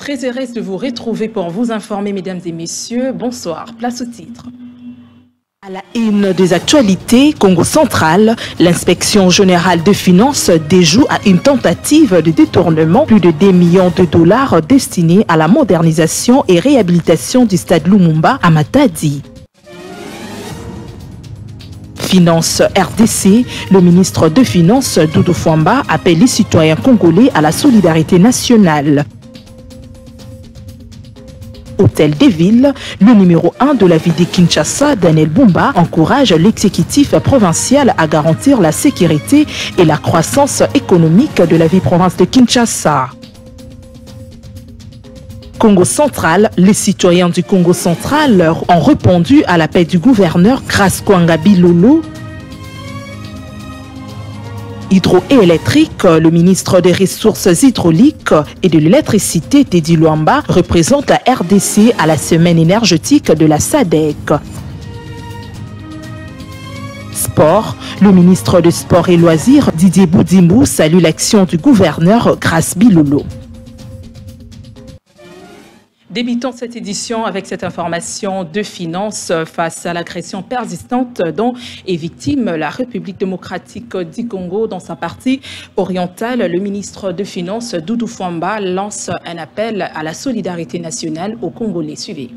Très heureuse de vous retrouver pour vous informer, mesdames et messieurs. Bonsoir, place au titre. À la une des actualités, Congo central, l'inspection générale des finances déjoue à une tentative de détournement plus de 2 millions de dollars destinés à la modernisation et réhabilitation du stade Lumumba à Matadi. Finances RDC, le ministre de Finances Doudou Fwamba appelle les citoyens congolais à la solidarité nationale. Hôtel des Villes, le numéro 1 de la ville de Kinshasa, Daniel Bumba, encourage l'exécutif provincial à garantir la sécurité et la croissance économique de la ville-province de Kinshasa. Congo central, les citoyens du Congo central ont répondu à l'appel du gouverneur Grace Kwanga Bilolo. Hydroélectrique, le ministre des Ressources hydrauliques et de l'électricité, Teddy Luamba, représente la RDC à la semaine énergétique de la SADC. Sport, le ministre des Sports et Loisirs, Didier Boudimou, salue l'action du gouverneur Grace Bilolo. Débutons cette édition avec cette information de finances face à l'agression persistante dont est victime la République démocratique du Congo dans sa partie orientale. Le ministre de Finances, Doudou Fwamba, lance un appel à la solidarité nationale aux Congolais. Suivez.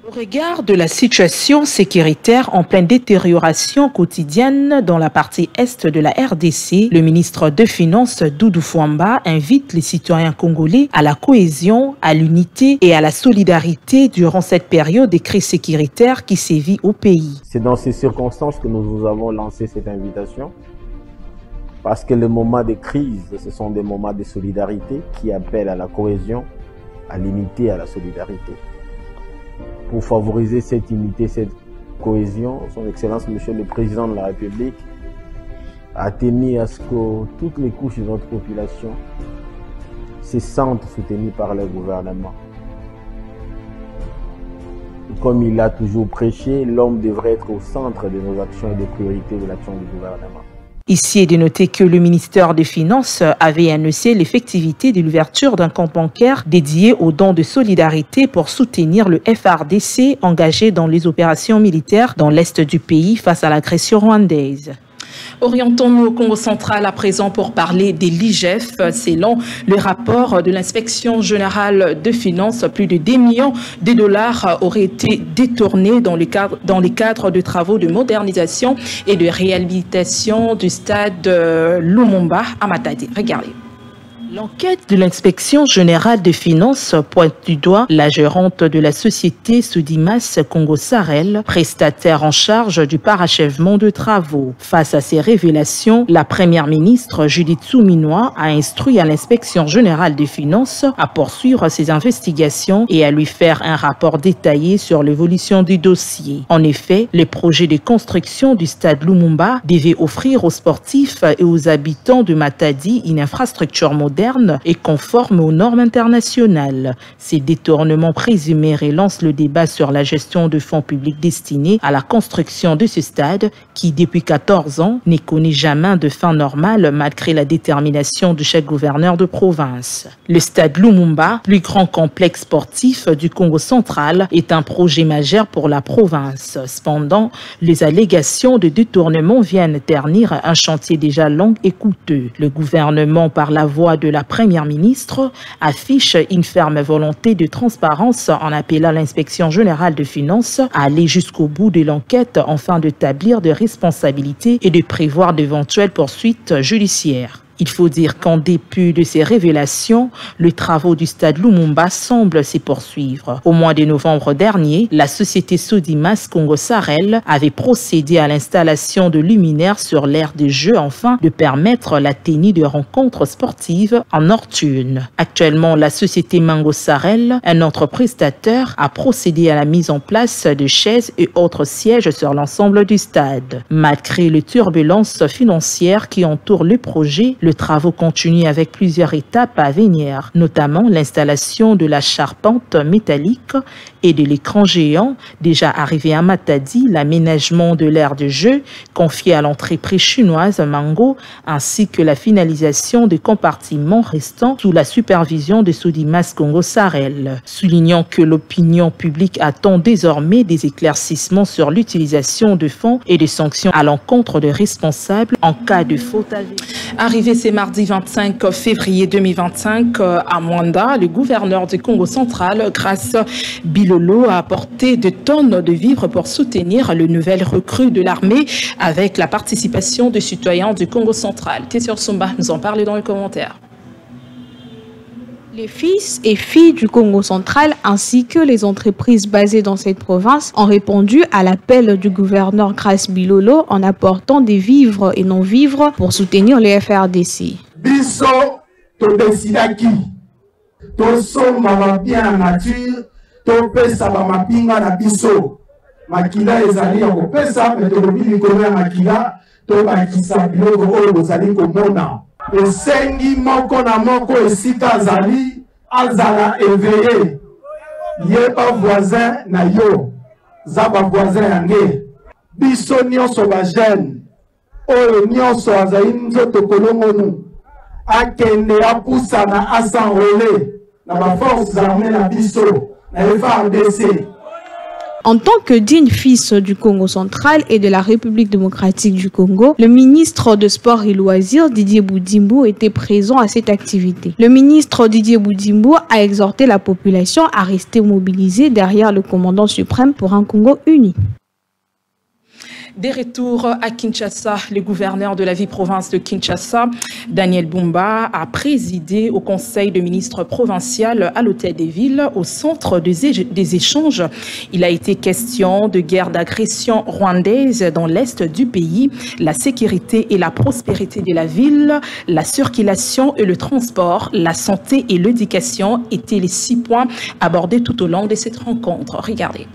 Au regard de la situation sécuritaire en pleine détérioration quotidienne dans la partie est de la RDC, le ministre de Finances Doudou Fwamba invite les citoyens congolais à la cohésion, à l'unité et à la solidarité durant cette période de crise sécuritaire qui sévit au pays. C'est dans ces circonstances que nous vous avons lancé cette invitation, parce que les moments de crise, ce sont des moments de solidarité qui appellent à la cohésion, à l'unité et à la solidarité. Pour favoriser cette unité, cette cohésion, son Excellence Monsieur le Président de la République a tenu à ce que toutes les couches de notre population se sentent soutenues par le gouvernement. Comme il a toujours prêché, l'homme devrait être au centre de nos actions et des priorités de l'action du gouvernement. Ici est de noter que le ministère des Finances avait annoncé l'effectivité de l'ouverture d'un compte bancaire dédié aux dons de solidarité pour soutenir le FARDC engagé dans les opérations militaires dans l'est du pays face à l'agression rwandaise. Orientons-nous au Congo central à présent pour parler des l'IGF. Selon le rapport de l'inspection générale de finances, plus de 2 millions de dollars auraient été détournés dans le cadre de travaux de modernisation et de réhabilitation du stade Lumumba à Matadi. Regardez. L'enquête de l'inspection générale des finances pointe du doigt la gérante de la société Sodimas Congo Sarel, prestataire en charge du parachèvement de travaux. Face à ces révélations, la première ministre Judith Souminois a instruit à l'inspection générale des finances à poursuivre ses investigations et à lui faire un rapport détaillé sur l'évolution du dossier. En effet, le projet de construction du stade Lumumba devait offrir aux sportifs et aux habitants de Matadi une infrastructure moderne et conforme aux normes internationales. Ces détournements présumés relancent le débat sur la gestion de fonds publics destinés à la construction de ce stade qui, depuis 14 ans, ne connaît jamais de fin normale malgré la détermination du chef gouverneur de province. Le stade Lumumba, plus grand complexe sportif du Congo central, est un projet majeur pour la province. Cependant, les allégations de détournement viennent ternir un chantier déjà long et coûteux. Le gouvernement, par la voix de la première ministre, affiche une ferme volonté de transparence en appelant l'inspection générale de finances à aller jusqu'au bout de l'enquête afin d'établir des responsabilités et de prévoir d'éventuelles poursuites judiciaires. Il faut dire qu'en dépit de ces révélations, les travaux du stade Lumumba semblent se poursuivre. Au mois de novembre dernier, la société Sodimas Congo Sarel avait procédé à l'installation de luminaires sur l'aire des Jeux afin de permettre la tenue de rencontres sportives en nocturne. Actuellement, la société Mango Sarel, un autre prestataire, a procédé à la mise en place de chaises et autres sièges sur l'ensemble du stade. Malgré les turbulences financières qui entourent le projet, Le travaux continue avec plusieurs étapes à venir, notamment l'installation de la charpente métallique et de l'écran géant déjà arrivé à Matadi, l'aménagement de l'aire de jeu confié à l'entreprise chinoise Mango, ainsi que la finalisation des compartiments restants sous la supervision de Sodimas Congo Sarel. Soulignant que l'opinion publique attend désormais des éclaircissements sur l'utilisation de fonds et des sanctions à l'encontre de responsables en cas de faute avérée. Arrivé ce mardi 25 février 2025 à Mwanda, le gouverneur du Congo central, Grace Bilolo, a apporté de tonnes de vivres pour soutenir le nouvel recrue de l'armée avec la participation des citoyens du Congo central. Tessur Somba nous en parle dans les commentaires. Les fils et filles du Congo central ainsi que les entreprises basées dans cette province ont répondu à l'appel du gouverneur Grace Bilolo en apportant des vivres et non-vivres pour soutenir les FRDC. Biso to desidaki to soma bien nature to pesa ba mapinga na biso makila ezali ya kopesa metodobili koya makila to bakisa biloko oyo bozali komona esengi moko na moko esika azala éveillé yeba voisin na yo zaba voisin yange biso nyonso ba jeune oyo nyonso azali nzoto kolongonu akende apusana asanrole na ba forces armées na biso na FARDC. En tant que digne fils du Congo central et de la République démocratique du Congo, le ministre de Sport et Loisirs, Didier Boudimbo, était présent à cette activité. Le ministre Didier Boudimbo a exhorté la population à rester mobilisée derrière le commandant suprême pour un Congo uni. Des retours à Kinshasa, le gouverneur de la ville-province de Kinshasa, Daniel Bumba, a présidé au conseil de ministres provincial à l'hôtel des villes au centre des échanges. Il a été question de guerre d'agression rwandaise dans l'est du pays, la sécurité et la prospérité de la ville, la circulation et le transport, la santé et l'éducation étaient les 6 points abordés tout au long de cette rencontre. Regardez.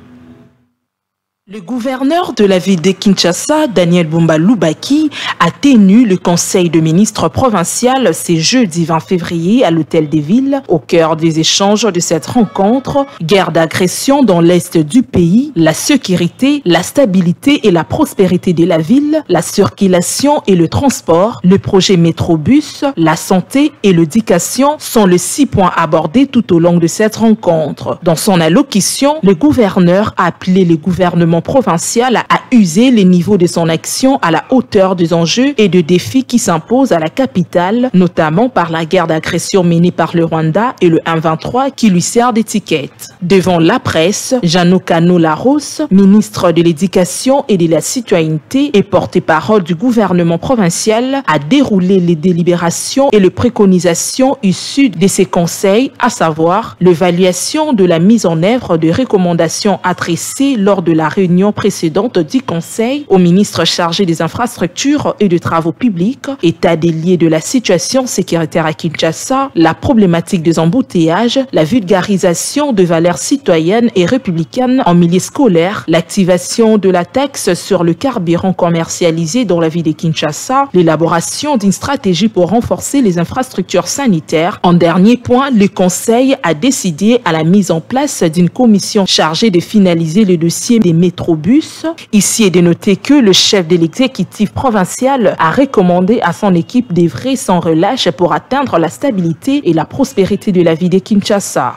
Le gouverneur de la ville de Kinshasa, Daniel Bumba Lubaki, a tenu le conseil de ministres provincial ce jeudi 20 février à l'hôtel des villes. Au cœur des échanges de cette rencontre, guerre d'agression dans l'est du pays, la sécurité, la stabilité et la prospérité de la ville, la circulation et le transport, le projet Métrobus, la santé et l'éducation sont les 6 points abordés tout au long de cette rencontre. Dans son allocution, le gouverneur a appelé les gouvernements provincial à user les niveaux de son action à la hauteur des enjeux et des défis qui s'imposent à la capitale, notamment par la guerre d'agression menée par le Rwanda et le M23 qui lui sert d'étiquette. Devant la presse, Jeannot Kano Laros, ministre de l'Éducation et de la Citoyenneté et porte-parole du gouvernement provincial, a déroulé les délibérations et les préconisations issues de ces conseils, à savoir l'évaluation de la mise en œuvre de recommandations adressées lors de la réunion précédente du Conseil au ministre chargé des infrastructures et des travaux publics, état des lieux de la situation sécuritaire à Kinshasa, la problématique des embouteillages, la vulgarisation de valeurs citoyennes et républicaines en milieu scolaire, l'activation de la taxe sur le carburant commercialisé dans la ville de Kinshasa, l'élaboration d'une stratégie pour renforcer les infrastructures sanitaires. En dernier point, le Conseil a décidé à la mise en place d'une commission chargée de finaliser le dossier des Métrobus. Ici est de noter que le chef de l'exécutif provincial a recommandé à son équipe d'œuvrer sans relâche pour atteindre la stabilité et la prospérité de la ville de Kinshasa.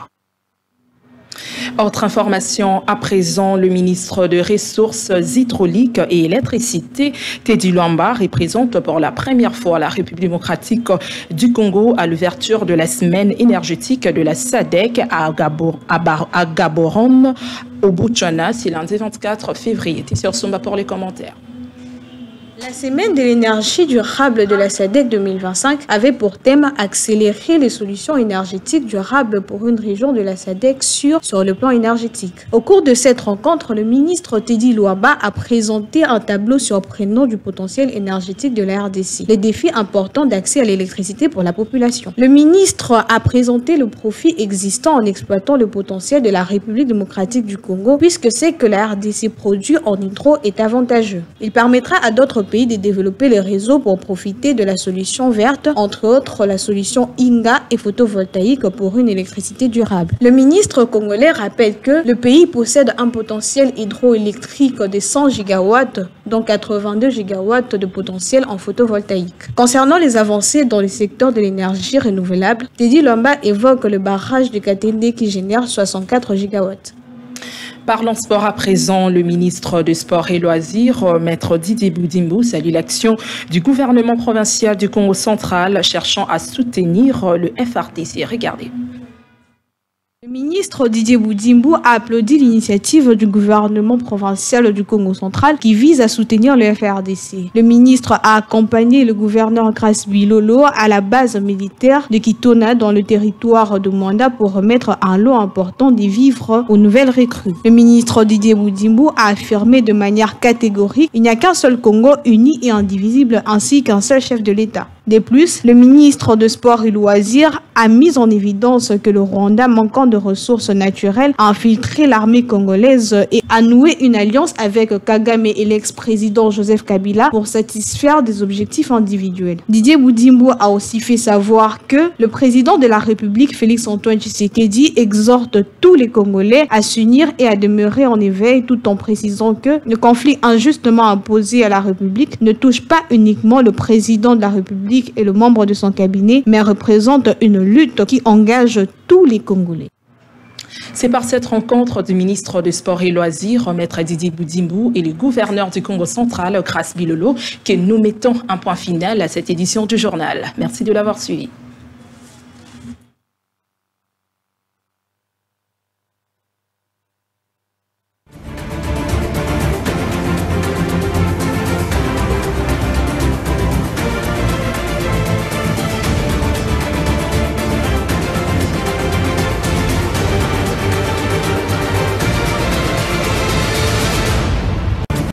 Autre information à présent, le ministre des Ressources hydrauliques et électricité, Teddy Luamba, représente pour la première fois la République démocratique du Congo à l'ouverture de la semaine énergétique de la SADC à Gaborone, au Botswana, c'est lundi 24 février. Tessur Somba pour les commentaires. La semaine de l'énergie durable de la SADC 2025 avait pour thème accélérer les solutions énergétiques durables pour une région de la SADC sur le plan énergétique. Au cours de cette rencontre, le ministre Teddy Luamba a présenté un tableau surprenant du potentiel énergétique de la RDC, les défis importants d'accès à l'électricité pour la population. Le ministre a présenté le profit existant en exploitant le potentiel de la République démocratique du Congo, puisque c'est que la RDC produit en hydro est avantageux. Il permettra à d'autres pays de développer les réseaux pour profiter de la solution verte, entre autres la solution Inga et photovoltaïque pour une électricité durable. Le ministre congolais rappelle que le pays possède un potentiel hydroélectrique de 100 gigawatts, dont 82 gigawatts de potentiel en photovoltaïque. Concernant les avancées dans le secteur de l'énergie renouvelable, Teddy Lomba évoque le barrage de Katende qui génère 64 gigawatts. Parlons sport à présent. Le ministre des Sports et Loisirs, Maître Didier Boudimbo, salue l'action du gouvernement provincial du Congo central cherchant à soutenir le FRDC. Regardez. Le ministre Didier Boudimbo a applaudi l'initiative du gouvernement provincial du Congo central qui vise à soutenir le FRDC. Le ministre a accompagné le gouverneur Grace Bilolo à la base militaire de Kitona dans le territoire de Mwanda pour remettre un lot important des vivres aux nouvelles recrues. Le ministre Didier Boudimbo a affirmé de manière catégorique qu'il n'y a qu'un seul Congo uni et indivisible ainsi qu'un seul chef de l'État. De plus, le ministre de Sport et Loisirs a mis en évidence que le Rwanda, manquant de ressources naturelles, a infiltré l'armée congolaise et a noué une alliance avec Kagame et l'ex-président Joseph Kabila pour satisfaire des objectifs individuels. Didier Boudimbo a aussi fait savoir que le président de la République, Félix-Antoine Tshisekedi, exhorte tous les Congolais à s'unir et à demeurer en éveil tout en précisant que le conflit injustement imposé à la République ne touche pas uniquement le président de la République et le membre de son cabinet, mais représente une lutte qui engage tous les Congolais. C'est par cette rencontre du ministre des Sports et Loisirs, Maître Didier Boudimbo, et le gouverneur du Congo central, Grace Bilolo, que nous mettons un point final à cette édition du journal. Merci de l'avoir suivi.